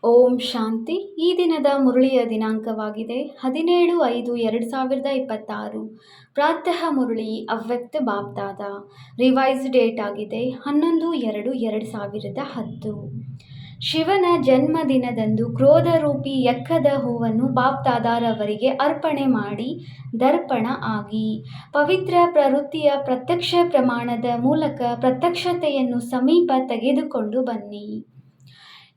ಓಂ ಶಾಂತಿ. ಈ ದಿನದ ಮುರಳಿಯ ದಿನಾಂಕವಾಗಿದೆ 17/5/2026. ಪ್ರಾತಃ ಮುರಳಿ ಅವ್ಯಕ್ತ ಬಾಪ್ದಾದ. ರಿವೈಸ್ ಡೇಟ್ ಆಗಿದೆ 11/2/2010. ಶಿವನ ಜನ್ಮದಿನದಂದು ಕ್ರೋಧರೂಪಿ ಎಕ್ಕದ ಹೂವನ್ನು ಬಾಪ್ದಾದಾರವರಿಗೆ ಅರ್ಪಣೆ ಮಾಡಿ ದರ್ಪಣ ಆಗಿ ಪವಿತ್ರ ಪ್ರವೃತ್ತಿಯ ಪ್ರತ್ಯಕ್ಷ ಪ್ರಮಾಣದ ಮೂಲಕ ಪ್ರತ್ಯಕ್ಷತೆಯನ್ನು ಸಮೀಪ ತೆಗೆದುಕೊಂಡು ಬನ್ನಿ.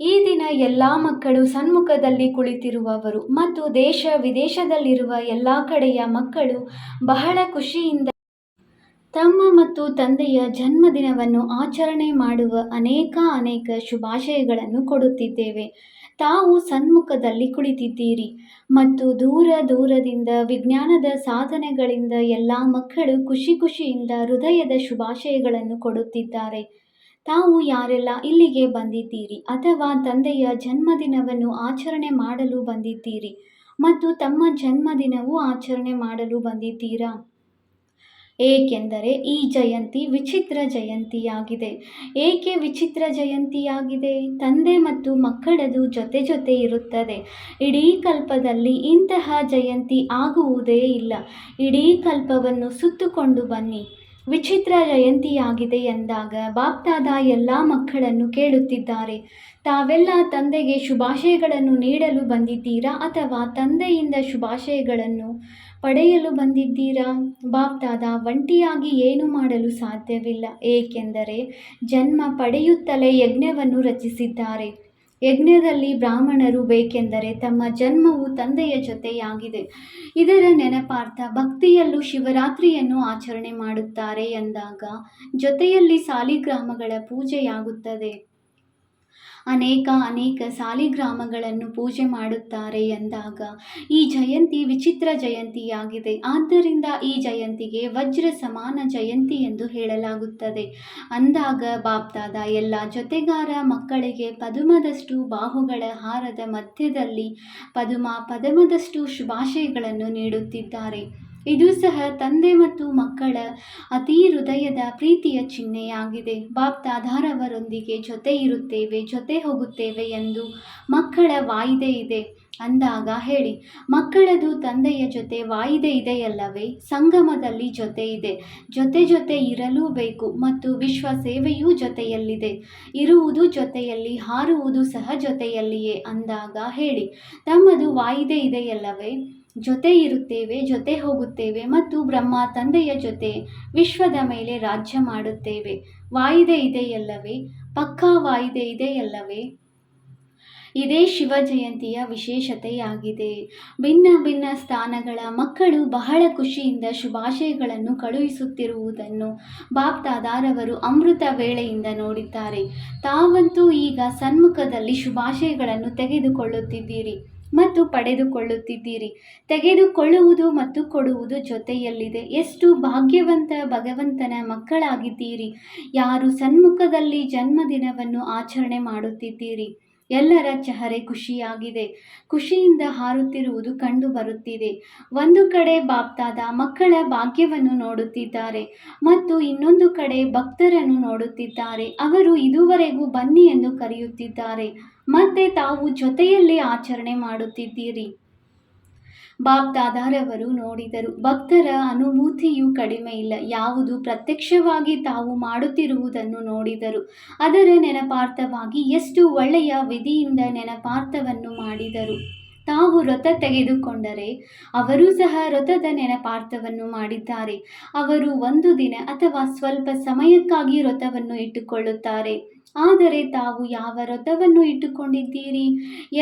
ಈ ದಿನ ಎಲ್ಲ ಮಕ್ಕಳು ಸನ್ಮುಖದಲ್ಲಿ ಕುಳಿತಿರುವವರು ಮತ್ತು ದೇಶ ವಿದೇಶದಲ್ಲಿರುವ ಎಲ್ಲ ಕಡೆಯ ಮಕ್ಕಳು ಬಹಳ ಖುಷಿಯಿಂದ ತಮ್ಮ ಮತ್ತು ತಂದೆಯ ಜನ್ಮದಿನವನ್ನು ಆಚರಣೆ ಮಾಡುವ ಅನೇಕ ಶುಭಾಶಯಗಳನ್ನು ಕೊಡುತ್ತಿದ್ದೇವೆ. ತಾವು ಸನ್ಮುಖದಲ್ಲಿ ಕುಳಿತಿದ್ದೀರಿ ಮತ್ತು ದೂರದಿಂದ ವಿಜ್ಞಾನದ ಸಾಧನೆಗಳಿಂದ ಎಲ್ಲ ಮಕ್ಕಳು ಖುಷಿಯಿಂದ ಹೃದಯದ ಶುಭಾಶಯಗಳನ್ನು ಕೊಡುತ್ತಿದ್ದಾರೆ. ತಾವು ಯಾರೆಲ್ಲ ಇಲ್ಲಿಗೆ ಬಂದಿದ್ದೀರಿ ಅಥವಾ ತಂದೆಯ ಜನ್ಮದಿನವನ್ನು ಆಚರಣೆ ಮಾಡಲು ಬಂದಿದ್ದೀರಿ ಮತ್ತು ತಮ್ಮ ಜನ್ಮದಿನವೂ ಆಚರಣೆ ಮಾಡಲು ಬಂದಿದ್ದೀರಾ? ಏಕೆಂದರೆ ಈ ಜಯಂತಿ ವಿಚಿತ್ರ ಜಯಂತಿಯಾಗಿದೆ. ಏಕೆ ವಿಚಿತ್ರ ಜಯಂತಿಯಾಗಿದೆ? ತಂದೆ ಮತ್ತು ಮಕ್ಕಳದು ಜೊತೆ ಇರುತ್ತದೆ. ಇಡೀ ಕಲ್ಪದಲ್ಲಿ ಇಂತಹ ಜಯಂತಿ ಆಗುವುದೇ ಇಲ್ಲ. ಇಡೀ ಕಲ್ಪವನ್ನು ಸುತ್ತುಕೊಂಡು ಬನ್ನಿ. ವಿಚಿತ್ರ ಜಯಂತಿಯಾಗಿದೆ ಎಂದಾಗ ಬಾಪ್ದಾದ ಎಲ್ಲ ಮಕ್ಕಳನ್ನು ಕೇಳುತ್ತಿದ್ದಾರೆ, ತಾವೆಲ್ಲ ತಂದೆಗೆ ಶುಭಾಶಯಗಳನ್ನು ನೀಡಲು ಬಂದಿದ್ದೀರಾ ಅಥವಾ ತಂದೆಯಿಂದ ಶುಭಾಶಯಗಳನ್ನು ಪಡೆಯಲು ಬಂದಿದ್ದೀರಾ? ಬಾಪ್ದಾದ ಒಂಟಿಯಾಗಿ ಏನು ಮಾಡಲು ಸಾಧ್ಯವಿಲ್ಲ, ಏಕೆಂದರೆ ಜನ್ಮ ಪಡೆಯುತ್ತಲೇ ಯಜ್ಞವನ್ನು ರಚಿಸಿದ್ದಾರೆ. ಯಜ್ಞದಲ್ಲಿ ಬ್ರಾಹ್ಮಣರು ಬೇಕೆಂದರೆ ತಮ್ಮ ಜನ್ಮವು ತಂದೆಯ ಜೊತೆಯಾಗಿದೆ. ಇದರ ನೆನಪಾರ್ಥ ಭಕ್ತಿಯಲ್ಲೂ ಶಿವರಾತ್ರಿಯನ್ನು ಆಚರಣೆ ಮಾಡುತ್ತಾರೆ ಎಂದಾಗ ಜೊತೆಯಲ್ಲಿ ಸಾಲಿಗ್ರಾಮಗಳ ಪೂಜೆಯಾಗುತ್ತದೆ. ಅನೇಕ ಸಾಲಿಗ್ರಾಮಗಳನ್ನು ಪೂಜೆ ಮಾಡುತ್ತಾರೆ ಎಂದಾಗ ಈ ಜಯಂತಿ ವಿಚಿತ್ರ ಜಯಂತಿಯಾಗಿದೆ. ಆದ್ದರಿಂದ ಈ ಜಯಂತಿಗೆ ವಜ್ರ ಸಮಾನ ಜಯಂತಿ ಎಂದು ಹೇಳಲಾಗುತ್ತದೆ. ಅಂದಾಗ ಬಾಪ್ದಾದ ಎಲ್ಲ ಜೊತೆಗಾರ ಮಕ್ಕಳಿಗೆ ಪದುಮದಷ್ಟು ಬಾಹುಗಳ ಹಾರದ ಮಧ್ಯದಲ್ಲಿ ಪದಮದಷ್ಟು ಶುಭಾಶಯಗಳನ್ನು ನೀಡುತ್ತಿದ್ದಾರೆ. ಇದು ಸಹ ತಂದೆ ಮತ್ತು ಮಕ್ಕಳ ಅತಿ ಹೃದಯದ ಪ್ರೀತಿಯ ಚಿಹ್ನೆಯಾಗಿದೆ. ಬಾಪ್ದಾದಾರವರೊಂದಿಗೆ ಜೊತೆ ಇರುತ್ತೇವೆ, ಜೊತೆ ಹೋಗುತ್ತೇವೆ ಎಂದು ಮಕ್ಕಳ ವಾಯಿದೆ ಇದೆ ಅಂದಾಗ ಹೇಳಿ, ಮಕ್ಕಳದು ತಂದೆಯ ಜೊತೆ ವಾಯಿದೆ ಇದೆಯಲ್ಲವೇ? ಸಂಗಮದಲ್ಲಿ ಜೊತೆ ಇದೆ, ಜೊತೆ ಇರಲೂಬೇಕು ಮತ್ತು ವಿಶ್ವ ಸೇವೆಯೂ ಜೊತೆಯಲ್ಲಿದೆ. ಇರುವುದು ಜೊತೆಯಲ್ಲಿ, ಹಾರುವುದು ಸಹ ಜೊತೆಯಲ್ಲಿಯೇ ಅಂದಾಗ ಹೇಳಿ, ತಮ್ಮದು ವಾಯಿದೆ ಇದೆಯಲ್ಲವೇ? ಜೊತೆ ಇರುತ್ತೇವೆ, ಜೊತೆ ಹೋಗುತ್ತೇವೆ ಮತ್ತು ಬ್ರಹ್ಮ ತಂದೆಯ ಜೊತೆ ವಿಶ್ವದ ಮೇಲೆ ರಾಜ್ಯ ಮಾಡುತ್ತೇವೆ. ವಾಯಿದೆ ಇದೆಯಲ್ಲವೇ? ಪಕ್ಕಾ ವಾಯಿದೆ ಇದೆಯಲ್ಲವೇ? ಇದೇ ಶಿವ ಜಯಂತಿಯ ವಿಶೇಷತೆಯಾಗಿದೆ. ಭಿನ್ನ ಸ್ಥಾನಗಳ ಮಕ್ಕಳು ಬಹಳ ಖುಷಿಯಿಂದ ಶುಭಾಶಯಗಳನ್ನು ಕಳುಹಿಸುತ್ತಿರುವುದನ್ನು ಬಾಪ್ದಾದಾರವರು ಅಮೃತ ವೇಳೆಯಿಂದ ನೋಡಿದ್ದಾರೆ. ತಾವಂತೂ ಈಗ ಸನ್ಮುಖದಲ್ಲಿ ಶುಭಾಶಯಗಳನ್ನು ತೆಗೆದುಕೊಳ್ಳುತ್ತಿದ್ದೀರಿ ಮತ್ತು ಪಡೆದುಕೊಳ್ಳುತ್ತಿದ್ದೀರಿ. ತೆಗೆದುಕೊಳ್ಳುವುದು ಮತ್ತು ಕೊಡುವುದು ಜೊತೆಯಲ್ಲಿದೆ. ಎಷ್ಟು ಭಾಗ್ಯವಂತ ಭಗವಂತನ ಮಕ್ಕಳಾಗಿದ್ದೀರಿ, ಯಾರು ಸನ್ಮುಖದಲ್ಲಿ ಜನ್ಮದಿನವನ್ನು ಆಚರಣೆ ಮಾಡುತ್ತಿದ್ದೀರಿ. ಎಲ್ಲರ ಚಹರೆ ಖುಷಿಯಾಗಿದೆ, ಖುಷಿಯಿಂದ ಹಾರುತ್ತಿರುವುದು ಕಂಡು ಬರುತ್ತಿದೆ. ಒಂದು ಕಡೆ ಬಾಪ್ದಾದ ಮಕ್ಕಳ ಭಾಗ್ಯವನ್ನು ನೋಡುತ್ತಿದ್ದಾರೆ ಮತ್ತು ಇನ್ನೊಂದು ಕಡೆ ಭಕ್ತರನ್ನು ನೋಡುತ್ತಿದ್ದಾರೆ. ಅವರು ಇದುವರೆಗೂ ಬನ್ನಿ ಎಂದು ಕರೆಯುತ್ತಿದ್ದಾರೆ ಮತ್ತೆ ತಾವು ಜೊತೆಯಲ್ಲಿ ಆಚರಣೆ ಮಾಡುತ್ತಿದ್ದೀರಿ. ಬಾಪ್ದಾದಾರವರು ನೋಡಿದರು, ಭಕ್ತರ ಅನುಭೂತಿಯೂ ಕಡಿಮೆ ಇಲ್ಲ. ಯಾವುದು ಪ್ರತ್ಯಕ್ಷವಾಗಿ ತಾವು ಮಾಡುತ್ತಿರುವುದನ್ನು ನೋಡಿದರು. ಅದರ ನೆನಪಾರ್ಥವಾಗಿ ಎಷ್ಟು ಒಳ್ಳೆಯ ವಿಧಿಯಿಂದ ನೆನಪಾರ್ಥವನ್ನು ಮಾಡಿದರು. ತಾವು ವ್ರತ ತೆಗೆದುಕೊಂಡರೆ ಅವರೂ ಸಹ ವ್ರತದ ನೆನಪಾರ್ಥವನ್ನು ಮಾಡಿದ್ದಾರೆ. ಅವರು ಒಂದು ದಿನ ಅಥವಾ ಸ್ವಲ್ಪ ಸಮಯಕ್ಕಾಗಿ ವ್ರತವನ್ನು ಇಟ್ಟುಕೊಳ್ಳುತ್ತಾರೆ. ಆದರೆ ತಾವು ಯಾವ ವ್ರತವನ್ನು ಇಟ್ಟುಕೊಂಡಿದ್ದೀರಿ?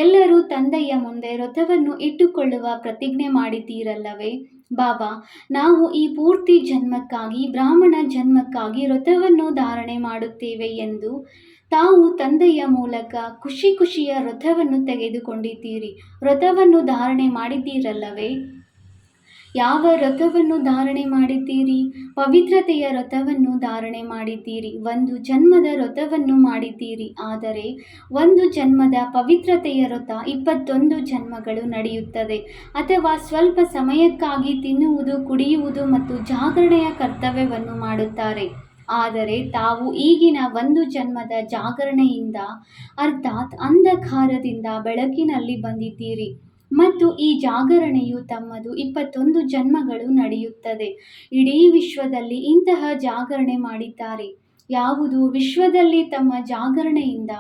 ಎಲ್ಲರೂ ತಂದೆಯ ಮುಂದೆ ವ್ರತವನ್ನು ಇಟ್ಟುಕೊಳ್ಳುವ ಪ್ರತಿಜ್ಞೆ ಮಾಡಿದ್ದೀರಲ್ಲವೇ? ಬಾಬಾ, ನಾವು ಈ ಪೂರ್ತಿ ಜನ್ಮಕ್ಕಾಗಿ ಬ್ರಾಹ್ಮಣ ಜನ್ಮಕ್ಕಾಗಿ ವ್ರತವನ್ನು ಧಾರಣೆ ಮಾಡುತ್ತೇವೆ ಎಂದು ತಾವು ತಂದೆಯ ಮೂಲಕ ಖುಷಿಯ ವ್ರತವನ್ನು ತೆಗೆದುಕೊಂಡಿದ್ದೀರಿ. ವ್ರತವನ್ನು ಧಾರಣೆ ಮಾಡಿದ್ದೀರಲ್ಲವೇ? ಯಾವ ವ್ರತವನ್ನು ಧಾರಣೆ ಮಾಡಿದ್ದೀರಿ? ಪವಿತ್ರತೆಯ ವ್ರತವನ್ನು ಧಾರಣೆ ಮಾಡಿದ್ದೀರಿ. ಒಂದು ಜನ್ಮದ ವ್ರತವನ್ನು ಮಾಡಿದ್ದೀರಿ. ಆದರೆ ಒಂದು ಜನ್ಮದ ಪವಿತ್ರತೆಯ ವ್ರತ 21 ಜನ್ಮಗಳು ನಡೆಯುತ್ತದೆ. ಅಥವಾ ಸ್ವಲ್ಪ ಸಮಯಕ್ಕಾಗಿ ತಿನ್ನುವುದು, ಕುಡಿಯುವುದು ಮತ್ತು ಜಾಗರಣೆಯ ಕರ್ತವ್ಯವನ್ನು ಮಾಡುತ್ತಾರೆ. ಆದರೆ ತಾವು ಈಗಿನ ಒಂದು ಜನ್ಮದ ಜಾಗರಣೆಯಿಂದ ಅರ್ಥಾತ್ ಅಂಧಕಾರದಿಂದ ಬೆಳಕಿನಲ್ಲಿ ಬಂದಿದ್ದೀರಿ ಮತ್ತು ಈ ಜಾಗರಣೆಯು ತಮ್ಮದು 21 ಜನ್ಮಗಳು ನಡೆಯುತ್ತದೆ. ಇಡೀ ವಿಶ್ವದಲ್ಲಿ ಇಂತಹ ಜಾಗರಣೆ ಮಾಡಿದ್ದಾರೆ. ಯಾವುದು ವಿಶ್ವದಲ್ಲಿ ತಮ್ಮ ಜಾಗರಣೆಯಿಂದ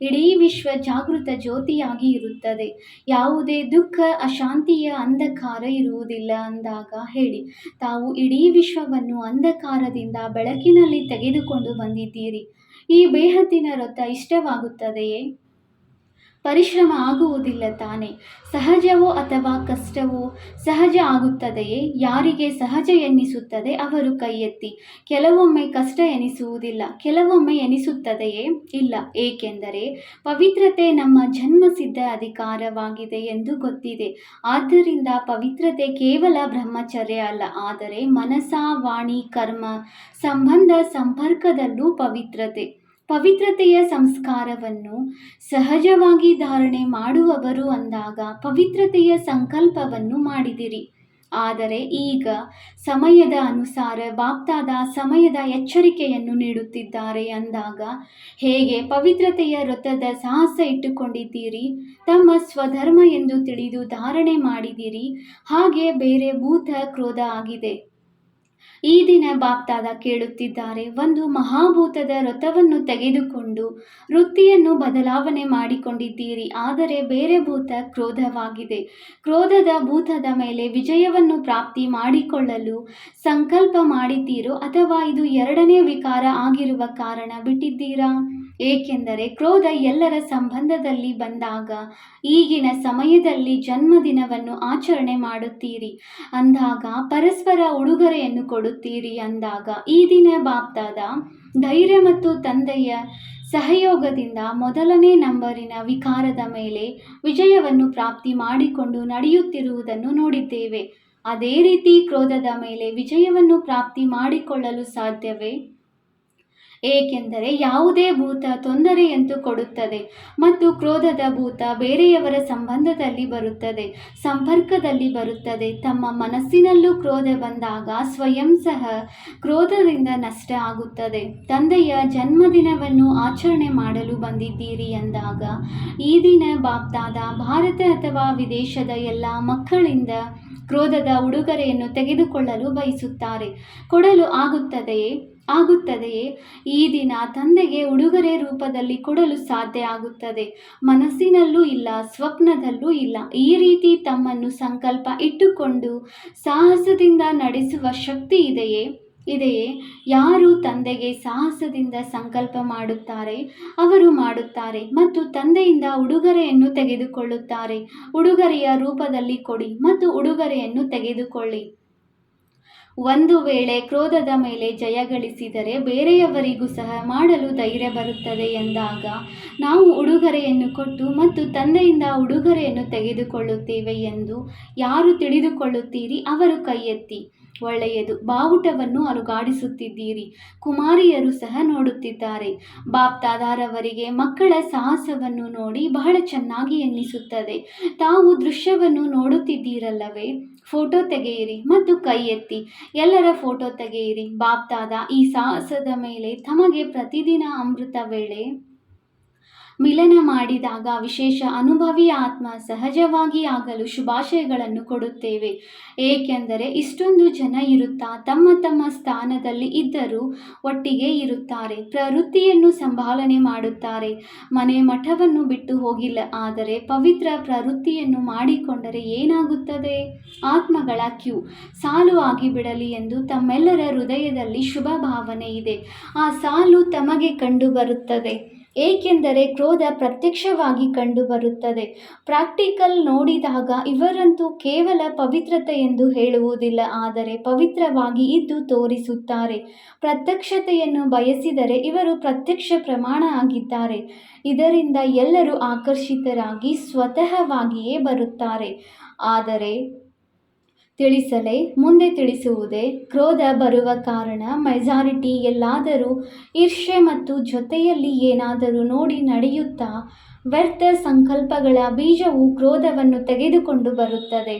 ಇಡೀ ವಿಶ್ವ ಜಾಗೃತ ಜ್ಯೋತಿಯಾಗಿ ಇರುತ್ತದೆ. ಯಾವುದೇ ದುಃಖ, ಅಶಾಂತಿಯ ಅಂಧಕಾರ ಇರುವುದಿಲ್ಲ ಅಂದಾಗ ಹೇಳಿ, ತಾವು ಇಡೀ ವಿಶ್ವವನ್ನು ಅಂಧಕಾರದಿಂದ ಬೆಳಕಿನಲ್ಲಿ ತೆಗೆದುಕೊಂಡು ಬಂದಿದ್ದೀರಿ. ಈ ಬೇಹದ್ದಿನ ವ್ರತ ಇಷ್ಟವಾಗುತ್ತದೆಯೇ? ಪರಿಶ್ರಮ ಆಗುವುದಿಲ್ಲ ತಾನೆ? ಸಹಜವೋ ಅಥವಾ ಕಷ್ಟವೋ? ಸಹಜ ಆಗುತ್ತದೆಯೇ? ಯಾರಿಗೆ ಸಹಜ ಎನ್ನಿಸುತ್ತದೆ ಅವರು ಕೈ ಎತ್ತಿ. ಕೆಲವೊಮ್ಮೆ ಕಷ್ಟ ಎನಿಸುವುದಿಲ್ಲ, ಕೆಲವೊಮ್ಮೆ ಎನಿಸುತ್ತದೆಯೇ? ಇಲ್ಲ. ಏಕೆಂದರೆ ಪವಿತ್ರತೆ ನಮ್ಮ ಜನ್ಮಸಿದ್ಧ ಅಧಿಕಾರವಾಗಿದೆ ಎಂದು ಗೊತ್ತಿದೆ. ಆದ್ದರಿಂದ ಪವಿತ್ರತೆ ಕೇವಲ ಬ್ರಹ್ಮಚರ್ಯ ಅಲ್ಲ, ಆದರೆ ಮನಸ, ವಾಣಿ, ಕರ್ಮ, ಸಂಬಂಧ, ಸಂಪರ್ಕದಲ್ಲೂ ಪವಿತ್ರತೆ. ಪವಿತ್ರತೆಯ ಸಂಸ್ಕಾರವನ್ನು ಸಹಜವಾಗಿ ಧಾರಣೆ ಮಾಡುವವರು ಅಂದಾಗ ಪವಿತ್ರತೆಯ ಸಂಕಲ್ಪವನ್ನು ಮಾಡಿದಿರಿ. ಆದರೆ ಈಗ ಸಮಯದ ಅನುಸಾರ ಬಾಪ್ದಾದ ಸಮಯದ ಎಚ್ಚರಿಕೆಯನ್ನು ನೀಡುತ್ತಿದ್ದಾರೆ ಅಂದಾಗ ಹೇಗೆ ಪವಿತ್ರತೆಯ ವ್ರತದ ಸಾಹಸ ಇಟ್ಟುಕೊಂಡಿದ್ದೀರಿ, ತಮ್ಮ ಸ್ವಧರ್ಮ ಎಂದು ತಿಳಿದು ಧಾರಣೆ ಮಾಡಿದಿರಿ, ಹಾಗೆ ಬೇರೆ ಭೂತ ಕ್ರೋಧ ಆಗಿದೆ. ಈ ದಿನ ಬಾಪ್ದಾದ ಕೇಳುತ್ತಿದ್ದಾರೆ, ಒಂದು ಮಹಾಭೂತದ ವ್ರತವನ್ನು ತೆಗೆದುಕೊಂಡು ವೃತ್ತಿಯನ್ನು ಬದಲಾವಣೆ ಮಾಡಿಕೊಂಡಿದ್ದೀರಿ, ಆದರೆ ಬೇರೆ ಭೂತ ಕ್ರೋಧವಾಗಿದೆ. ಕ್ರೋಧದ ಭೂತದ ಮೇಲೆ ವಿಜಯವನ್ನು ಪ್ರಾಪ್ತಿ ಮಾಡಿಕೊಳ್ಳಲು ಸಂಕಲ್ಪ ಮಾಡಿದ್ದೀರೋ ಅಥವಾ ಇದು ಎರಡನೇ ವಿಕಾರ ಆಗಿರುವ ಕಾರಣ ಬಿಟ್ಟಿದ್ದೀರಾ? ಏಕೆಂದರೆ ಕ್ರೋಧ ಎಲ್ಲರ ಸಂಬಂಧದಲ್ಲಿ ಬಂದಾಗ ಈಗಿನ ಸಮಯದಲ್ಲಿ ಜನ್ಮದಿನವನ್ನು ಆಚರಣೆ ಮಾಡುತ್ತೀರಿ ಅಂದಾಗ ಪರಸ್ಪರ ಉಡುಗೊರೆಯನ್ನು ಕೊಡುತ್ತೀರಿ ಅಂದಾಗ ಈ ದಿನ ಬಾಪ್ದಾದ ಧೈರ್ಯ ಮತ್ತು ತಂದೆಯ ಸಹಯೋಗದಿಂದ ಮೊದಲನೇ ನಂಬರಿನ ವಿಕಾರದ ಮೇಲೆ ವಿಜಯವನ್ನು ಪ್ರಾಪ್ತಿ ಮಾಡಿಕೊಂಡು ನಡೆಯುತ್ತಿರುವುದನ್ನು ನೋಡಿದ್ದೇವೆ. ಅದೇ ರೀತಿ ಕ್ರೋಧದ ಮೇಲೆ ವಿಜಯವನ್ನು ಪ್ರಾಪ್ತಿ ಮಾಡಿಕೊಳ್ಳಲು ಸಾಧ್ಯವೇ? ಏಕೆಂದರೆ ಯಾವುದೇ ಭೂತ ತೊಂದರೆಯಂತೂ ಕೊಡುತ್ತದೆ ಮತ್ತು ಕ್ರೋಧದ ಭೂತ ಬೇರೆಯವರ ಸಂಬಂಧದಲ್ಲಿ ಬರುತ್ತದೆ, ಸಂಪರ್ಕದಲ್ಲಿ ಬರುತ್ತದೆ. ತಮ್ಮ ಮನಸ್ಸಿನಲ್ಲೂ ಕ್ರೋಧ ಬಂದಾಗ ಸ್ವಯಂ ಸಹ ಕ್ರೋಧದಿಂದ ನಷ್ಟ ಆಗುತ್ತದೆ. ತಂದೆಯ ಜನ್ಮದಿನವನ್ನು ಆಚರಣೆ ಮಾಡಲು ಬಂದಿದ್ದೀರಿ ಎಂದಾಗ ಈ ದಿನ ಬಾಪ್ದಾದ ಭಾರತ ಅಥವಾ ವಿದೇಶದ ಎಲ್ಲ ಮಕ್ಕಳಿಂದ ಕ್ರೋಧದ ಉಡುಗೊರೆಯನ್ನು ತೆಗೆದುಕೊಳ್ಳಲು ಬಯಸುತ್ತಾರೆ. ಕೊಡಲು ಆಗುತ್ತದೆಯೇ? ಈ ದಿನ ತಂದೆಗೆ ಉಡುಗೊರೆ ರೂಪದಲ್ಲಿ ಕೊಡಲು ಸಾಧ್ಯ ಆಗುತ್ತದೆ. ಮನಸ್ಸಿನಲ್ಲೂ ಇಲ್ಲ, ಸ್ವಪ್ನದಲ್ಲೂ ಇಲ್ಲ. ಈ ರೀತಿ ತಮ್ಮನ್ನು ಸಂಕಲ್ಪ ಇಟ್ಟುಕೊಂಡು ಸಾಹಸದಿಂದ ನಡೆಸುವ ಶಕ್ತಿ ಇದೆಯೇ? ಯಾರು ತಂದೆಗೆ ಸಾಹಸದಿಂದ ಸಂಕಲ್ಪ ಮಾಡುತ್ತಾರೆ ಅವರು ಮಾಡುತ್ತಾರೆ ಮತ್ತು ತಂದೆಯಿಂದ ಉಡುಗೊರೆಯನ್ನು ತೆಗೆದುಕೊಳ್ಳುತ್ತಾರೆ. ಉಡುಗೊರೆಯ ರೂಪದಲ್ಲಿ ಕೊಡಿ ಮತ್ತು ಉಡುಗೊರೆಯನ್ನು ತೆಗೆದುಕೊಳ್ಳಿ. ಒಂದು ವೇಳೆ ಕ್ರೋಧದ ಮೇಲೆ ಜಯಗಳಿಸಿದರೆ ಬೇರೆಯವರಿಗೂ ಸಹ ಮಾಡಲು ಧೈರ್ಯ ಬರುತ್ತದೆ ಎಂದಾಗ ನಾವು ಉಡುಗೊರೆಯನ್ನು ಕೊಟ್ಟು ಮತ್ತು ತಂದೆಯಿಂದ ಉಡುಗೊರೆಯನ್ನು ತೆಗೆದುಕೊಳ್ಳುತ್ತೇವೆ ಎಂದು ಯಾರು ತಿಳಿದುಕೊಳ್ಳುತ್ತೀರಿ ಅವರು ಕೈ ಎತ್ತಿ. ಒಳ್ಳೆಯದು. ಬಾವುಟವನ್ನು ಅಲುಗಾಡಿಸುತ್ತಿದ್ದೀರಿ. ಕುಮಾರಿಯರು ಸಹ ನೋಡುತ್ತಿದ್ದಾರೆ. ಬಾಪ್ದಾದಾರವರಿಗೆ ಮಕ್ಕಳ ಸಾಹಸವನ್ನು ನೋಡಿ ಬಹಳ ಚೆನ್ನಾಗಿ ಎನ್ನಿಸುತ್ತದೆ. ತಾವು ದೃಶ್ಯವನ್ನು ನೋಡುತ್ತಿದ್ದೀರಲ್ಲವೇ? ಫೋಟೋ ತೆಗೆಯಿರಿ ಮತ್ತು ಕೈ ಎತ್ತಿ. ಎಲ್ಲರ ಫೋಟೋ ತೆಗೆಯಿರಿ. ಬಾಪ್ದಾದ ಈ ಸಾಹಸದ ಮೇಲೆ ತಮಗೆ ಪ್ರತಿದಿನ ಅಮೃತ ವೇಳೆ ಮಿಲನ ಮಾಡಿದಾಗ ವಿಶೇಷ ಅನುಭವಿ ಆತ್ಮ ಸಹಜವಾಗಿ ಆಗಲು ಶುಭಾಶಯಗಳನ್ನು ಕೊಡುತ್ತೇವೆ. ಏಕೆಂದರೆ ಇಷ್ಟೊಂದು ಜನ ಇರುತ್ತಾ ತಮ್ಮ ತಮ್ಮ ಸ್ಥಾನದಲ್ಲಿ ಇದ್ದರೂ ಒಟ್ಟಿಗೆ ಇರುತ್ತಾರೆ, ಪ್ರವೃತ್ತಿಯನ್ನು ಸಂಭಾಲನೆ ಮಾಡುತ್ತಾರೆ. ಮನೆ ಮಠವನ್ನು ಬಿಟ್ಟು ಹೋಗಿಲ್ಲ, ಆದರೆ ಪವಿತ್ರ ಪ್ರವೃತ್ತಿಯನ್ನು ಮಾಡಿಕೊಂಡರೆ ಏನಾಗುತ್ತದೆ? ಆತ್ಮಗಳ ಕ್ಯೂ ಸಾಲು ಆಗಿಬಿಡಲಿ ಎಂದು ತಮ್ಮೆಲ್ಲರ ಹೃದಯದಲ್ಲಿ ಶುಭ ಭಾವನೆ ಇದೆ. ಆ ಸಾಲು ತಮಗೆ ಕಂಡುಬರುತ್ತದೆ. ಏಕೆಂದರೆ ಕ್ರೋಧ ಪ್ರತ್ಯಕ್ಷವಾಗಿ ಕಂಡುಬರುತ್ತದೆ. ಪ್ರಾಕ್ಟಿಕಲ್ ನೋಡಿದಾಗ ಇವರಂತೂ ಕೇವಲ ಪವಿತ್ರತೆ ಎಂದು ಹೇಳುವುದಿಲ್ಲ, ಆದರೆ ಪವಿತ್ರವಾಗಿ ಇದ್ದು ತೋರಿಸುತ್ತಾರೆ. ಪ್ರತ್ಯಕ್ಷತೆಯನ್ನು ಬಯಸಿದರೆ ಇವರು ಪ್ರತ್ಯಕ್ಷ ಪ್ರಮಾಣ ಆಗಿದ್ದಾರೆ. ಇದರಿಂದ ಎಲ್ಲರೂ ಆಕರ್ಷಿತರಾಗಿ ಸ್ವತಃವಾಗಿಯೇ ಬರುತ್ತಾರೆ. ಆದರೆ ತಿಳಿಸಲೇ ಮುಂದೆ ತಿಳಿಸುವುದೇ? ಕ್ರೋಧ ಬರುವ ಕಾರಣ ಮೆಜಾರಿಟಿ ಎಲ್ಲಾದರೂ ಈರ್ಷ್ಯೆ ಮತ್ತು ಜೊತೆಯಲ್ಲಿ ಏನಾದರೂ ನೋಡಿ ನಡೆಯುತ್ತಾ ವ್ಯರ್ಥ ಸಂಕಲ್ಪಗಳ ಬೀಜವು ಕ್ರೋಧವನ್ನು ತೆಗೆದುಕೊಂಡು ಬರುತ್ತದೆ,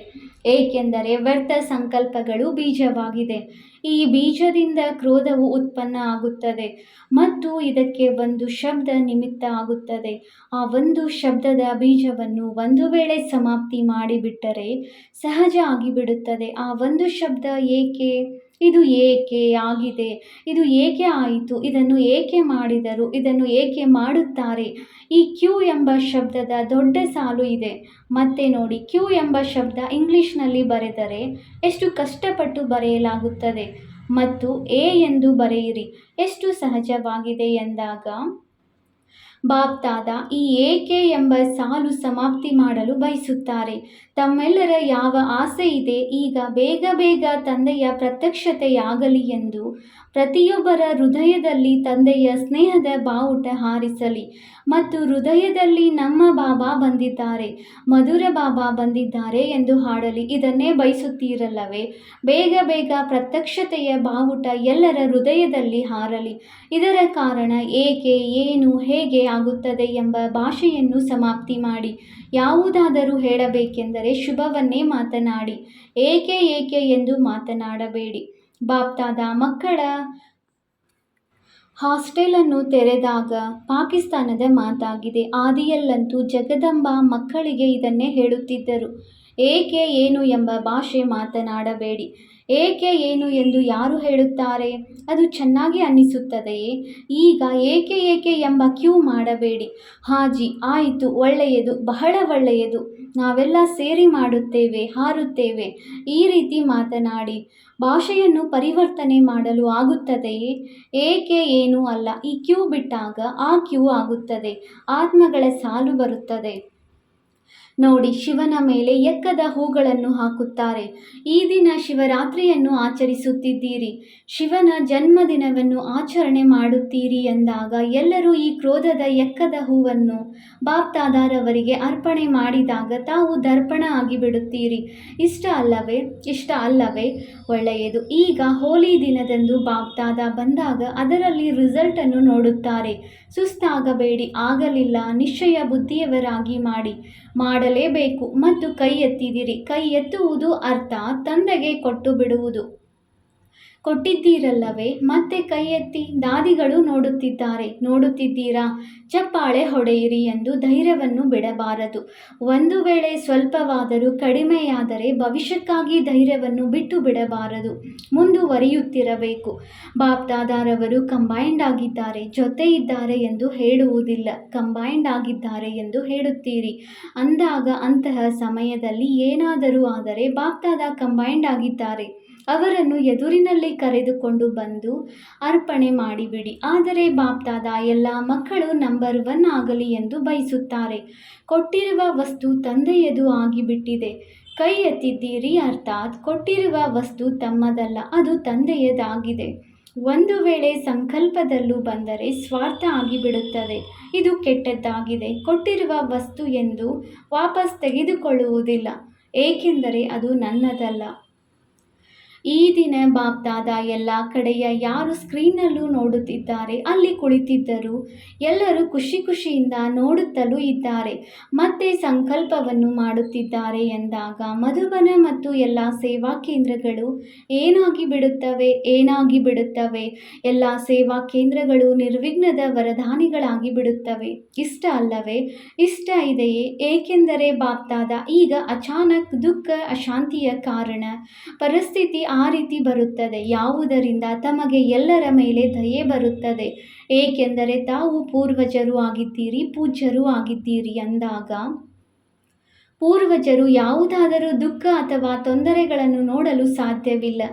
ಏಕೆಂದರೆ ವ್ಯರ್ಥ ಸಂಕಲ್ಪಗಳು ಬೀಜವಾಗಿದೆ. ಈ ಬೀಜದಿಂದ ಕ್ರೋಧವು ಉತ್ಪನ್ನ ಆಗುತ್ತದೆ ಮತ್ತು ಇದಕ್ಕೆ ಒಂದು ಶಬ್ದ ನಿಮಿತ್ತ ಆಗುತ್ತದೆ. ಆ ಒಂದು ಶಬ್ದದ ಬೀಜವನ್ನು ಒಂದು ವೇಳೆ ಸಮಾಪ್ತಿ ಮಾಡಿಬಿಟ್ಟರೆ ಸಹಜ ಆಗಿಬಿಡುತ್ತದೆ. ಆ ಒಂದು ಶಬ್ದ ಏಕೆ, ಇದು ಏಕೆ ಆಗಿದೆ, ಇದು ಏಕೆ ಆಯಿತು, ಇದನ್ನು ಏಕೆ ಮಾಡಿದರು, ಇದನ್ನು ಏಕೆ ಮಾಡುತ್ತಾರೆ. ಈ ಕ್ಯೂ ಎಂಬ ಶಬ್ದದ ದೊಡ್ಡ ಸಾಲು ಇದೆ. ಮತ್ತೆ ನೋಡಿ, ಕ್ಯೂ ಎಂಬ ಶಬ್ದ ಇಂಗ್ಲಿಷ್ನಲ್ಲಿ ಬರೆದರೆ ಎಷ್ಟು ಕಷ್ಟಪಟ್ಟು ಬರೆಯಲಾಗುತ್ತದೆ ಮತ್ತು ಎ ಎಂದು ಬರೆಯಿರಿ, ಎಷ್ಟು ಸಹಜವಾಗಿದೆ ಎಂದಾಗ ಬಾಪ್ದಾದ ಈ ಏಕೆ ಎಂಬ ಸಾಲು ಸಮಾಪ್ತಿ ಮಾಡಲು ಬಯಸುತ್ತಾರೆ. ತಮ್ಮೆಲ್ಲರ ಯಾವ ಆಸೆ ಇದೆ, ಈಗ ಬೇಗ ಬೇಗ ತಂದೆಯ ಪ್ರತ್ಯಕ್ಷತೆಯಾಗಲಿ ಎಂದು ಪ್ರತಿಯೊಬ್ಬರ ಹೃದಯದಲ್ಲಿ ತಂದೆಯ ಸ್ನೇಹದ ಬಾವುಟ ಹಾರಿಸಲಿ ಮತ್ತು ಹೃದಯದಲ್ಲಿ ನಮ್ಮ ಬಾಬಾ ಬಂದಿದ್ದಾರೆ, ಮಧುರ ಬಾಬಾ ಬಂದಿದ್ದಾರೆ ಎಂದು ಹಾಡಲಿ. ಇದನ್ನೇ ಬಯಸುತ್ತೀರಲ್ಲವೇ? ಬೇಗ ಬೇಗ ಪ್ರತ್ಯಕ್ಷತೆಯ ಬಾವುಟ ಎಲ್ಲರ ಹೃದಯದಲ್ಲಿ ಹಾರಲಿ. ಇದರ ಕಾರಣ ಏಕೆ, ಏನು, ಹೇಗೆ ಆಗುತ್ತದೆ ಎಂಬ ಭಾಷೆಯನ್ನು ಸಮಾಪ್ತಿ ಮಾಡಿ. ಯಾವುದಾದರೂ ಹೇಳಬೇಕೆಂದರೆ ಶುಭವನ್ನೇ ಮಾತನಾಡಿ, ಏಕೆ ಏಕೆ ಎಂದು ಮಾತನಾಡಬೇಡಿ. ಬಾಪ್ದಾದ ಮಕ್ಕಳ ಹಾಸ್ಟೆಲನ್ನು ತೆರೆದಾಗ ಪಾಕಿಸ್ತಾನದ ಮಾತಾಗಿದೆ. ಆದಿಯಲ್ಲಂತೂ ಜಗದಂಬ ಮಕ್ಕಳಿಗೆ ಇದನ್ನೇ ಹೇಳುತ್ತಿದ್ದರು, ಏಕೆ ಏನು ಎಂಬ ಭಾಷೆ ಮಾತನಾಡಬೇಡಿ. ಏಕೆ ಏನು ಎಂದು ಯಾರು ಹೇಳುತ್ತಾರೆ? ಅದು ಚೆನ್ನಾಗಿ ಅನ್ನಿಸುತ್ತದೆಯೇ? ಈಗ ಏಕೆ ಏಕೆ ಎಂಬ ಕ್ಯೂ ಮಾಡಬೇಡಿ. ಹಾಜಿ, ಆಯಿತು, ಒಳ್ಳೆಯದು, ಬಹಳ ಒಳ್ಳೆಯದು, ನಾವೆಲ್ಲ ಸೇರಿ ಮಾಡುತ್ತೇವೆ, ಹಾರುತ್ತೇವೆ, ಈ ರೀತಿ ಮಾತನಾಡಿ. ಭಾಷೆಯನ್ನು ಪರಿವರ್ತನೆ ಮಾಡಲು ಆಗುತ್ತದೆಯೇ? ಏಕೆ ಏನೂ ಅಲ್ಲ. ಈ ಕ್ಯೂ ಬಿಟ್ಟಾಗ ಆ ಕ್ಯೂ ಆಗುತ್ತದೆ, ಆತ್ಮಗಳ ಸಾಲು ಬರುತ್ತದೆ. ನೋಡಿ, ಶಿವನ ಮೇಲೆ ಎಕ್ಕದ ಹೂಗಳನ್ನು ಹಾಕುತ್ತಾರೆ. ಈ ದಿನ ಶಿವರಾತ್ರಿಯನ್ನು ಆಚರಿಸುತ್ತಿದ್ದೀರಿ, ಶಿವನ ಜನ್ಮದಿನವನ್ನು ಆಚರಣೆ ಮಾಡುತ್ತೀರಿ ಎಂದಾಗ ಎಲ್ಲರೂ ಈ ಕ್ರೋಧದ ಎಕ್ಕದ ಹೂವನ್ನು ಬಾಪ್ದಾದಾರವರಿಗೆ ಅರ್ಪಣೆ ಮಾಡಿದಾಗ ತಾವು ದರ್ಪಣ ಆಗಿಬಿಡುತ್ತೀರಿ. ಇಷ್ಟ ಅಲ್ಲವೇ? ಒಳ್ಳೆಯದು. ಈಗ ಹೋಲಿ ದಿನದಂದು ಬಾಪ್ದಾದ ಬಂದಾಗ ಅದರಲ್ಲಿ ರಿಸಲ್ಟನ್ನು ನೋಡುತ್ತಾರೆ. ಸುಸ್ತಾಗಬೇಡಿ. ಆಗಲಿಲ್ಲ, ನಿಶ್ಚಯ ಬುದ್ಧಿಯವರಾಗಿ ಮಾಡಲೇಬೇಕು ಮತ್ತು ಕೈ ಎತ್ತಿದಿರಿ. ಕೈ ಎತ್ತುವುದು ಅರ್ಥ ತಂದೆಗೆ ಕೊಟ್ಟು ಬಿಡುವುದು. ಕೊಟ್ಟಿದ್ದೀರಲ್ಲವೇ? ಮತ್ತೆ ಕೈ ಎತ್ತಿ. ದಾದಿಗಳು ನೋಡುತ್ತಿದ್ದೀರಾ? ಚಪ್ಪಾಳೆ ಹೊಡೆಯಿರಿ ಎಂದು ಧೈರ್ಯವನ್ನು ಬಿಡಬಾರದು. ಒಂದು ವೇಳೆ ಸ್ವಲ್ಪವಾದರೂ ಕಡಿಮೆಯಾದರೆ ಭವಿಷ್ಯಕ್ಕಾಗಿ ಧೈರ್ಯವನ್ನು ಬಿಟ್ಟು ಬಿಡಬಾರದು, ಮುಂದುವರಿಯುತ್ತಿರಬೇಕು. ಬಾಪ್ದಾದಾರವರು ಕಂಬೈಂಡ್ ಆಗಿದ್ದಾರೆ, ಜೊತೆ ಇದ್ದಾರೆ ಎಂದು ಹೇಳುವುದಿಲ್ಲ, ಕಂಬೈಂಡ್ ಆಗಿದ್ದಾರೆ ಎಂದು ಹೇಳುತ್ತೀರಿ. ಅಂದಾಗ ಅಂತಹ ಸಮಯದಲ್ಲಿ ಏನಾದರೂ ಆದರೆ ಬಾಪ್ದಾದ ಕಂಬೈಂಡ್ ಆಗಿದ್ದಾರೆ, ಅವರನ್ನು ಎದುರಿನಲ್ಲಿ ಕರೆದುಕೊಂಡು ಬಂದು ಅರ್ಪಣೆ ಮಾಡಿಬಿಡಿ. ಆದರೆ ಬಾಪ್ದಾದ ಎಲ್ಲ ಮಕ್ಕಳು ನಂಬರ್ 1 ಆಗಲಿ ಎಂದು ಬಯಸುತ್ತಾರೆ. ಕೊಟ್ಟಿರುವ ವಸ್ತು ತಂದೆಯದು ಆಗಿಬಿಟ್ಟಿದೆ. ಕೈ ಎತ್ತಿದ್ದೀರಿ, ಅರ್ಥಾತ್ ಕೊಟ್ಟಿರುವ ವಸ್ತು ತಮ್ಮದಲ್ಲ, ಅದು ತಂದೆಯದಾಗಿದೆ. ಒಂದು ವೇಳೆ ಸಂಕಲ್ಪದಲ್ಲೂ ಬಂದರೆ ಸ್ವಾರ್ಥ ಆಗಿಬಿಡುತ್ತದೆ. ಇದು ಕೆಟ್ಟದ್ದಾಗಿದೆ. ಕೊಟ್ಟಿರುವ ವಸ್ತು ಎಂದು ವಾಪಸ್ ತೆಗೆದುಕೊಳ್ಳುವುದಿಲ್ಲ, ಏಕೆಂದರೆ ಅದು ನನ್ನದಲ್ಲ. ಈ ದಿನ ಬಾಪ್ದಾದ ಎಲ್ಲ ಕಡೆಯ ಯಾರು ಸ್ಕ್ರೀನ್ನಲ್ಲೂ ನೋಡುತ್ತಿದ್ದಾರೆ, ಅಲ್ಲಿ ಕುಳಿತಿದ್ದರು ಎಲ್ಲರೂ ಖುಷಿಯಿಂದ ನೋಡುತ್ತಲೂ ಇದ್ದಾರೆ, ಮತ್ತೆ ಸಂಕಲ್ಪವನ್ನು ಮಾಡುತ್ತಿದ್ದಾರೆ ಎಂದಾಗ ಮಧುಬನ ಮತ್ತು ಎಲ್ಲ ಸೇವಾ ಕೇಂದ್ರಗಳು ಏನಾಗಿ ಬಿಡುತ್ತವೆ. ಎಲ್ಲ ಸೇವಾ ಕೇಂದ್ರಗಳು ನಿರ್ವಿಘ್ನದ ವರದಾನಿಗಳಾಗಿ ಬಿಡುತ್ತವೆ. ಇಷ್ಟ ಅಲ್ಲವೇ? ಇಷ್ಟ ಇದೆಯೇ? ಏಕೆಂದರೆ ಬಾಪ್ದಾದ ಈಗ ಅಚಾನಕ್ ದುಃಖ ಅಶಾಂತಿಯ ಕಾರಣ ಪರಿಸ್ಥಿತಿ ಆ ರೀತಿ ಬರುತ್ತದೆ. ಯಾವುದರಿಂದ? ತಮಗೆ ಎಲ್ಲರ ಮೇಲೆ ದಯೆ ಬರುತ್ತದೆ, ಏಕೆಂದರೆ ತಾವು ಪೂರ್ವಜರು ಆಗಿದ್ದೀರಿ, ಪೂಜ್ಯರು ಆಗಿದ್ದೀರಿ. ಅಂದಾಗ ಪೂರ್ವಜರು ಯಾವುದಾದರೂ ದುಃಖ ಅಥವಾ ತೊಂದರೆಗಳನ್ನು ನೋಡಲು ಸಾಧ್ಯವಿಲ್ಲ.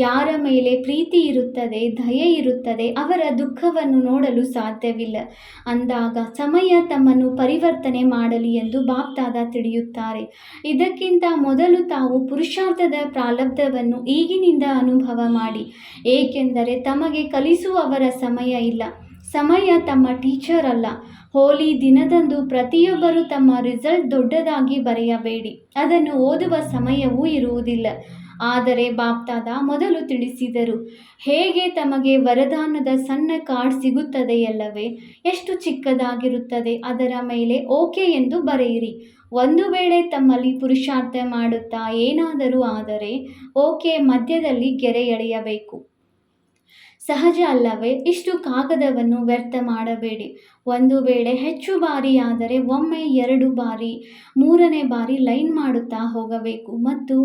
ಯಾರ ಮೇಲೆ ಪ್ರೀತಿ ಇರುತ್ತದೆ, ದಯೆ ಇರುತ್ತದೆ, ಅವರ ದುಃಖವನ್ನು ನೋಡಲು ಸಾಧ್ಯವಿಲ್ಲ. ಅಂದಾಗ ಸಮಯ ತಮ್ಮನ್ನು ಪರಿವರ್ತನೆ ಮಾಡಲಿ ಎಂದು ಬಾಪ್ದಾದ ತಿಳಿಯುತ್ತಾರೆ. ಇದಕ್ಕಿಂತ ಮೊದಲು ತಾವು ಪುರುಷಾರ್ಥದ ಪ್ರಾರಬ್ಧವನ್ನು ಈಗಿನಿಂದ ಅನುಭವ ಮಾಡಿ, ಏಕೆಂದರೆ ತಮಗೆ ಕಲಿಸುವವರ ಸಮಯ ಇಲ್ಲ. ಸಮಯ ತಮ್ಮ ಟೀಚರ್ ಅಲ್ಲ. ಹೋಲಿ ದಿನದಂದು ಪ್ರತಿಯೊಬ್ಬರು ತಮ್ಮ ರಿಸಲ್ಟ್ ದೊಡ್ಡದಾಗಿ ಬರೆಯಬೇಡಿ, ಅದನ್ನು ಓದುವ ಸಮಯವೂ ಇರುವುದಿಲ್ಲ. ಆದರೆ ಬಾಪ್ತಾದ ಮೊದಲು ತಿಳಿಸಿದರು, ಹೇಗೆ ತಮಗೆ ವರದಾನದ ಸಣ್ಣ ಕಾರ್ಡ್ ಸಿಗುತ್ತದೆಯಲ್ಲವೇ, ಎಷ್ಟು ಚಿಕ್ಕದಾಗಿರುತ್ತದೆ, ಅದರ ಮೇಲೆ ಓಕೆ ಎಂದು ಬರೆಯಿರಿ. ಒಂದು ವೇಳೆ ತಮ್ಮಲ್ಲಿ ಪುರುಷಾರ್ಥ ಮಾಡುತ್ತಾ ಏನಾದರೂ ಆದರೆ ಓಕೆ ಮಧ್ಯದಲ್ಲಿ ಗೆರೆ ಎಳೆಯಬೇಕು. ಸಹಜ ಅಲ್ಲವೇ? ಇಷ್ಟು ಕಾಗದವನ್ನು ವ್ಯರ್ಥ ಮಾಡಬೇಡಿ. ಒಂದು ವೇಳೆ ಹೆಚ್ಚು ಬಾರಿ ಆದರೆ ಒಮ್ಮೆ 2 ಬಾರಿ 3ನೇ ಬಾರಿ ಲೈನ್ ಮಾಡುತ್ತಾ ಹೋಗಬೇಕು ಮತ್ತು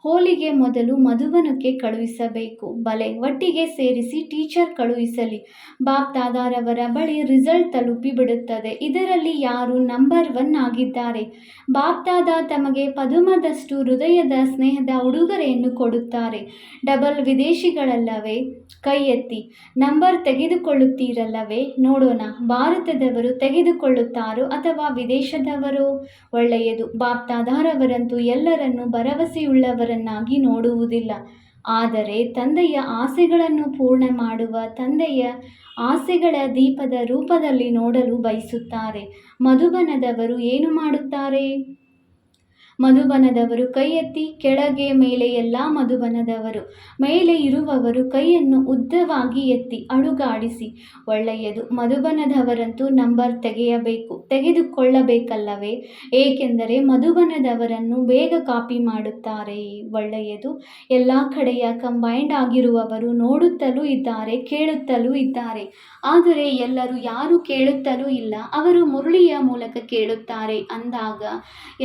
ಹೋಲಿಗೆ ಮೊದಲು ಮಧುಬನಕ್ಕೆ ಕಳುಹಿಸಬೇಕು. ಬಲೆ ಒಟ್ಟಿಗೆ ಸೇರಿಸಿ ಟೀಚರ್ ಕಳುಹಿಸಲಿ. ಬಾಪ್ದಾದಾರವರ ಬಳಿ ರಿಸಲ್ಟ್ ತಲುಪಿ ಬಿಡುತ್ತದೆ. ಇದರಲ್ಲಿ ಯಾರು ನಂಬರ್ 1 ಆಗಿದ್ದಾರೆ? ಬಾಪ್ದಾದ ತಮಗೆ ಪದುಮದಷ್ಟು ಹೃದಯದ ಸ್ನೇಹದ ಉಡುಗೊರೆಯನ್ನು ಕೊಡುತ್ತಾರೆ. ಡಬಲ್ ವಿದೇಶಿಗಳಲ್ಲವೇ? ಕೈ ಎತ್ತಿ. ನಂಬರ್ ತೆಗೆದುಕೊಳ್ಳುತ್ತೀರಲ್ಲವೇ? ನೋಡೋಣ. ಭಾರತದವರು ತೆಗೆದುಕೊಳ್ಳುತ್ತಾರೋ ಅಥವಾ ವಿದೇಶದವರೋ? ಒಳ್ಳೆಯದು. ಬಾಪ್ದಾದಾರವರಂತೂ ಎಲ್ಲರನ್ನೂ ಭರವಸೆಯುಳ್ಳವರನ್ನಾಗಿ ನೋಡುವುದಿಲ್ಲ, ಆದರೆ ತಂದೆಯ ಆಸೆಗಳನ್ನು ಪೂರ್ಣ ಮಾಡುವ, ತಂದೆಯ ಆಸೆಗಳ ದೀಪದ ರೂಪದಲ್ಲಿ ನೋಡಲು ಬಯಸುತ್ತಾರೆ. ಮಧುಬನದವರು ಏನು ಮಾಡುತ್ತಾರೆ? ಮಧುಬನದವರು ಕೈ ಎತ್ತಿ. ಕೆಳಗೆ ಮೇಲೆ ಎಲ್ಲ ಮಧುಬನದವರು. ಮೇಲೆ ಇರುವವರು ಕೈಯನ್ನು ಉದ್ದವಾಗಿ ಎತ್ತಿ ಅಲುಗಾಡಿಸಿ. ಒಳ್ಳೆಯದು. ಮಧುಬನದವರಂತೂ ನಂಬರ್ ತೆಗೆದುಕೊಳ್ಳಬೇಕಲ್ಲವೇ? ಏಕೆಂದರೆ ಮಧುಬನದವರನ್ನು ಬೇಗ ಕಾಪಿ ಮಾಡುತ್ತಾರೆ. ಒಳ್ಳೆಯದು. ಎಲ್ಲ ಕಡೆಯ ಕಂಬೈಂಡ್ ಆಗಿರುವವರು ನೋಡುತ್ತಲೂ ಇದ್ದಾರೆ, ಕೇಳುತ್ತಲೂ ಇದ್ದಾರೆ. ಆದರೆ ಎಲ್ಲರೂ ಯಾರೂ ಕೇಳುತ್ತಲೂ ಇಲ್ಲ, ಅವರು ಮುರಳಿಯ ಮೂಲಕ ಕೇಳುತ್ತಾರೆ ಅಂದಾಗ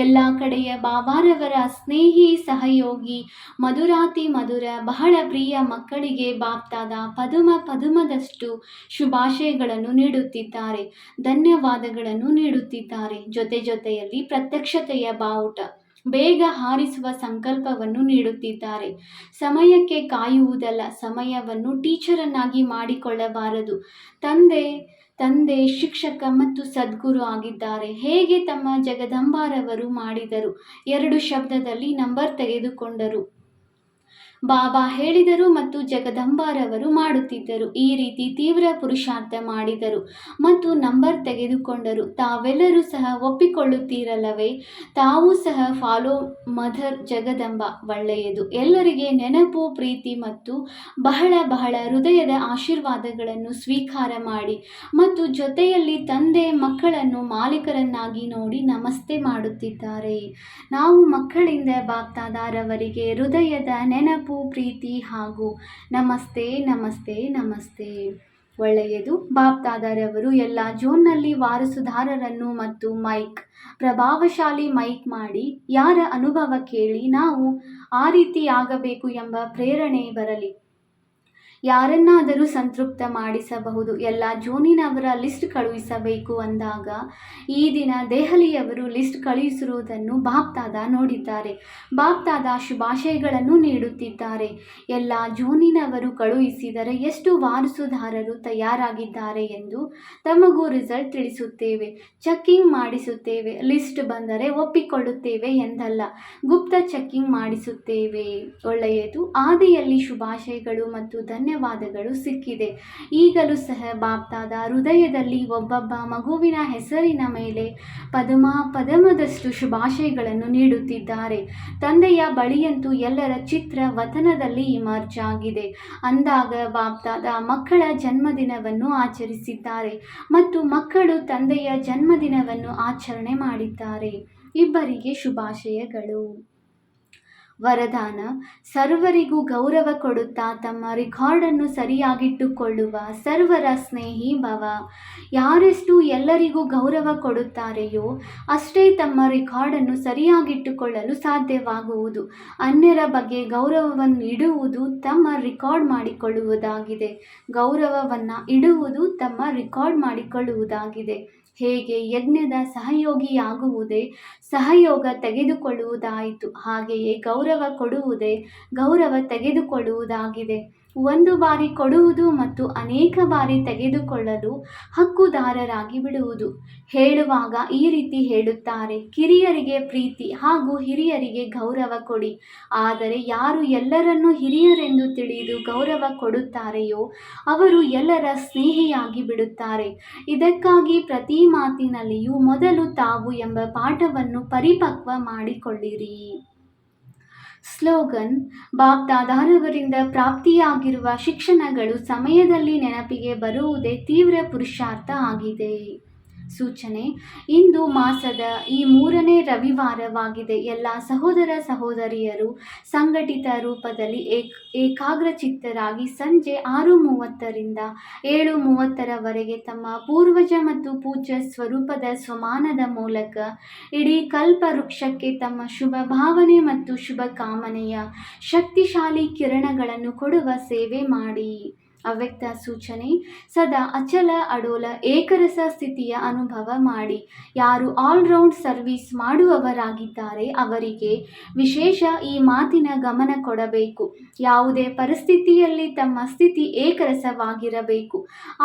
ಎಲ್ಲ ಕಡೆಯ ಬಾಬಾರವರ ಸ್ನೇಹಿ, ಸಹಯೋಗಿ, ಮಧುರಾತಿ ಮಧುರ, ಬಹಳ ಪ್ರಿಯ ಮಕ್ಕಳಿಗೆ ಬಾಪ್ತಾದ ಪದುಮದಷ್ಟು ಶುಭಾಶಯಗಳನ್ನು ನೀಡುತ್ತಿದ್ದಾರೆ, ಧನ್ಯವಾದಗಳನ್ನು ನೀಡುತ್ತಿದ್ದಾರೆ. ಜೊತೆಯಲ್ಲಿ ಪ್ರತ್ಯಕ್ಷತೆಯ ಬಾವುಟ ಬೇಗ ಹಾರಿಸುವ ಸಂಕಲ್ಪವನ್ನು ನೀಡುತ್ತಿದ್ದಾರೆ. ಸಮಯಕ್ಕೆ ಕಾಯುವುದಲ್ಲ, ಸಮಯವನ್ನು ಟೀಚರನ್ನಾಗಿ ಮಾಡಿಕೊಳ್ಳಬಾರದು. ತಂದೆ ಶಿಕ್ಷಕ ಮತ್ತು ಸದ್ಗುರು ಆಗಿದ್ದಾರೆ. ಹೇಗೆ ತಮ್ಮ ಜಗದಂಬಾರವರು ಮಾಡಿದರು. 2 ಶಬ್ದದಲ್ಲಿ ನಂಬರ್ ತೆಗೆದುಕೊಂಡರು. ಬಾಬಾ ಹೇಳಿದರು ಮತ್ತು ಜಗದಂಬಾರವರು ಮಾಡುತ್ತಿದ್ದರು. ಈ ರೀತಿ ತೀವ್ರ ಪುರುಷಾರ್ಥ ಮಾಡಿದರು ಮತ್ತು ನಂಬರ್ ತೆಗೆದುಕೊಂಡರು. ತಾವೆಲ್ಲರೂ ಸಹ ಒಪ್ಪಿಕೊಳ್ಳುತ್ತೀರಲ್ಲವೇ? ತಾವೂ ಸಹ ಫಾಲೋ ಮದರ್ ಜಗದಂಬ. ಒಳ್ಳೆಯದು. ಎಲ್ಲರಿಗೆ ನೆನಪು, ಪ್ರೀತಿ ಮತ್ತು ಬಹಳ ಹೃದಯದ ಆಶೀರ್ವಾದಗಳನ್ನು ಸ್ವೀಕಾರ ಮಾಡಿ ಮತ್ತು ಜೊತೆಯಲ್ಲಿ ತಂದೆ ಮಕ್ಕಳನ್ನು ಮಾಲೀಕರನ್ನಾಗಿ ನೋಡಿ ನಮಸ್ತೆ ಮಾಡುತ್ತಿದ್ದಾರೆ. ನಾವು ಮಕ್ಕಳಿಂದ ಬಾಪ್ದಾದಾರವರಿಗೆ ಹೃದಯದ ನೆನಪು, ಪ್ರೀತಿ ಹಾಗೂ ನಮಸ್ತೆ ನಮಸ್ತೆ ನಮಸ್ತೆ. ಒಳ್ಳೆಯದು. ಬಾಪ್ದಾದಾರವರು ಎಲ್ಲ ಝೋನ್ನಲ್ಲಿ ವಾರಸುದಾರರನ್ನು ಮತ್ತು ಪ್ರಭಾವಶಾಲಿ ಮೈಕ್ ಮಾಡಿ ಯಾರ ಅನುಭವ ಕೇಳಿ ನಾವು ಆ ರೀತಿ ಆಗಬೇಕು ಎಂಬ ಪ್ರೇರಣೆ ಬರಲಿ. ಯಾರನ್ನಾದರೂ ಸಂತೃಪ್ತ ಮಾಡಿಸಬಹುದು. ಎಲ್ಲ ಝೋನಿನವರ ಲಿಸ್ಟ್ ಕಳುಹಿಸಬೇಕು ಅಂದಾಗ ಈ ದಿನ ದೆಹಲಿಯವರು ಲಿಸ್ಟ್ ಕಳುಹಿಸಿರುವುದನ್ನು ಬಾಪ್ದಾದ ನೋಡಿದ್ದಾರೆ. ಬಾಪ್ದಾದ ಶುಭಾಶಯಗಳನ್ನು ನೀಡುತ್ತಿದ್ದಾರೆ. ಎಲ್ಲ ಝೋನಿನವರು ಕಳುಹಿಸಿದರೆ ಎಷ್ಟು ವಾರಸುದಾರರು ತಯಾರಾಗಿದ್ದಾರೆ ಎಂದು ತಮಗೂ ರಿಸಲ್ಟ್ ತಿಳಿಸುತ್ತೇವೆ, ಚೆಕ್ಕಿಂಗ್ ಮಾಡಿಸುತ್ತೇವೆ. ಲಿಸ್ಟ್ ಬಂದರೆ ಒಪ್ಪಿಕೊಳ್ಳುತ್ತೇವೆ ಎಂದಲ್ಲ, ಗುಪ್ತ ಚೆಕ್ಕಿಂಗ್ ಮಾಡಿಸುತ್ತೇವೆ. ಒಳ್ಳೆಯದು. ಆದಿಯಲ್ಲಿ ಶುಭಾಶಯಗಳು ಮತ್ತು ಧನ್ಯವಾದಗಳು ಸಿಕ್ಕಿದೆ. ಈಗಲೂ ಸಹ ಬಾಪ್ದಾದ ಹೃದಯದಲ್ಲಿ ಒಬ್ಬೊಬ್ಬ ಮಗುವಿನ ಹೆಸರಿನ ಮೇಲೆ ಪದಮದಷ್ಟು ಶುಭಾಶಯಗಳನ್ನು ನೀಡುತ್ತಿದ್ದಾರೆ. ತಂದೆಯ ಬಳಿಯಂತೂ ಎಲ್ಲರ ಚಿತ್ರ ವತನದಲ್ಲಿ ಇಮರ್ಜ್ ಆಗಿದೆ ಅಂದಾಗ ಬಾಪ್ದಾದ ಮಕ್ಕಳ ಜನ್ಮದಿನವನ್ನು ಆಚರಿಸಿದ್ದಾರೆ ಮತ್ತು ಮಕ್ಕಳು ತಂದೆಯ ಜನ್ಮದಿನವನ್ನು ಆಚರಣೆ ಮಾಡಿದ್ದಾರೆ. ಇಬ್ಬರಿಗೆ ಶುಭಾಶಯಗಳು. ವರದಾನ: ಸರ್ವರಿಗೂ ಗೌರವ ಕೊಡುತ್ತಾ ತಮ್ಮ ರೆಕಾರ್ಡನ್ನು ಸರಿಯಾಗಿಟ್ಟುಕೊಳ್ಳುವ ಸರ್ವರ ಸ್ನೇಹಿ ಭವ. ಯಾರೆಷ್ಟು ಎಲ್ಲರಿಗೂ ಗೌರವ ಕೊಡುತ್ತಾರೆಯೋ ಅಷ್ಟೇ ತಮ್ಮ ರೆಕಾರ್ಡನ್ನು ಸರಿಯಾಗಿಟ್ಟುಕೊಳ್ಳಲು ಸಾಧ್ಯವಾಗುವುದು. ಅನ್ಯರ ಬಗ್ಗೆ ಗೌರವವನ್ನು ಇಡುವುದು ತಮ್ಮ ರೆಕಾರ್ಡ್ ಮಾಡಿಕೊಳ್ಳುವುದಾಗಿದೆ. ಗೌರವವನ್ನು ಇಡುವುದು ತಮ್ಮ ರೆಕಾರ್ಡ್ ಮಾಡಿಕೊಳ್ಳುವುದಾಗಿದೆ. ಹೇಗೆ ಯಜ್ಞದ ಸಹಯೋಗಿಯಾಗುವುದೇ ಸಹಯೋಗ ತೆಗೆದುಕೊಳ್ಳುವುದಾಯಿತು, ಹಾಗೆಯೇ ಗೌರವ ಕೊಡುವುದೇ ಗೌರವ ತೆಗೆದುಕೊಳ್ಳುವುದಾಗಿದೆ. ಒಂದು ಬಾರಿ ಕೊಡುವುದು ಮತ್ತು ಅನೇಕ ಬಾರಿ ತೆಗೆದುಕೊಳ್ಳಲು ಹಕ್ಕುದಾರರಾಗಿ ಬಿಡುವುದು. ಹೇಳುವಾಗ ಈ ರೀತಿ ಹೇಳುತ್ತಾರೆ: ಕಿರಿಯರಿಗೆ ಪ್ರೀತಿ ಹಾಗೂ ಹಿರಿಯರಿಗೆ ಗೌರವ ಕೊಡಿ. ಆದರೆ ಯಾರು ಎಲ್ಲರನ್ನೂ ಹಿರಿಯರೆಂದು ತಿಳಿದು ಗೌರವ ಕೊಡುತ್ತಾರೆಯೋ ಅವರು ಎಲ್ಲರ ಸ್ನೇಹಿಯಾಗಿ ಬಿಡುತ್ತಾರೆ. ಇದಕ್ಕಾಗಿ ಪ್ರತಿ ಮಾತಿನಲ್ಲಿಯೂ ಮೊದಲು ತಾವು ಎಂಬ ಪಾಠವನ್ನು ಪರಿಪಕ್ವ ಮಾಡಿಕೊಳ್ಳಿರಿ. ಸ್ಲೋಗನ್: ಬಾಪ್ ದಾದಾರವರಿಂದ ಪ್ರಾಪ್ತಿಯಾಗಿರುವ ಶಿಕ್ಷಣಗಳು ಸಮಯದಲ್ಲಿ ನೆನಪಿಗೆ ಬರುವುದೇ ತೀವ್ರ ಪುರುಷಾರ್ಥ ಆಗಿದೆ. ಸೂಚನೆ: ಇಂದು ಮಾಸದ ಈ 3ನೇ ರವಿವಾರವಾಗಿದೆ. ಎಲ್ಲ ಸಹೋದರ ಸಹೋದರಿಯರು ಸಂಘಟಿತ ರೂಪದಲ್ಲಿ ಏಕಾಗ್ರಚಿತ್ತರಾಗಿ ಸಂಜೆ 6:30ರಿಂದ 7:30ರವರೆಗೆ ತಮ್ಮ ಪೂರ್ವಜ ಮತ್ತು ಪೂಜ್ಯ ಸ್ವರೂಪದ ಸ್ವಮಾನದ ಮೂಲಕ ಇಡೀ ಕಲ್ಪವೃಕ್ಷಕ್ಕೆ ತಮ್ಮ ಶುಭ ಭಾವನೆ ಮತ್ತು ಶುಭ ಕಾಮನೆಯ ಶಕ್ತಿಶಾಲಿ ಕಿರಣಗಳನ್ನು ಕೊಡುವ ಸೇವೆ ಮಾಡಿ. ಅವ್ಯಕ್ತ ಸೂಚನೆ: ಸದಾ ಅಚಲ ಅಡೋಲ ಏಕರಸ ಸ್ಥಿತಿಯ ಅನುಭವ ಮಾಡಿ. ಯಾರು ಆಲ್ರೌಂಡ್ ಸರ್ವಿಸ್ ಮಾಡುವವರಾಗಿದ್ದಾರೆ ಅವರಿಗೆ ವಿಶೇಷ ಈ ಮಾತಿನ ಗಮನ ಕೊಡಬೇಕು. ಯಾವುದೇ ಪರಿಸ್ಥಿತಿಯಲ್ಲಿ ತಮ್ಮ ಸ್ಥಿತಿ ಏಕರಸವಾಗಿರಬೇಕು,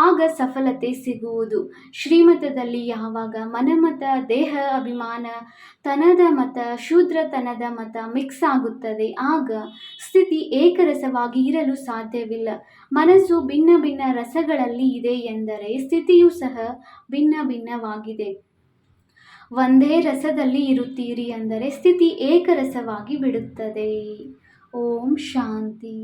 ಆಗ ಸಫಲತೆ ಸಿಗುವುದು. ಶ್ರೀಮತದಲ್ಲಿ ಯಾವಾಗ ಮನಮತ, ದೇಹ ಅಭಿಮಾನ, ತನದ ಮತ, ಶೂದ್ರತನದ ಮತ ಮಿಕ್ಸ್ ಆಗುತ್ತದೆ, ಆಗ ಸ್ಥಿತಿ ಏಕರಸವಾಗಿ ಇರಲು ಸಾಧ್ಯವಿಲ್ಲ. ಮನಸ್ಸು ಭಿನ್ನ ಭಿನ್ನ ರಸಗಳಲ್ಲಿ ಇದೆ ಎಂದರೆ ಸ್ಥಿತಿಯೂ ಸಹ ಭಿನ್ನ ಭಿನ್ನವಾಗಿದೆ. ಒಂದೇ ರಸದಲ್ಲಿ ಇರುತ್ತೀರಿ ಅಂದರೆ ಸ್ಥಿತಿ ಏಕರಸವಾಗಿ ಬಿಡುತ್ತದೆ. ಓಂ ಶಾಂತಿ.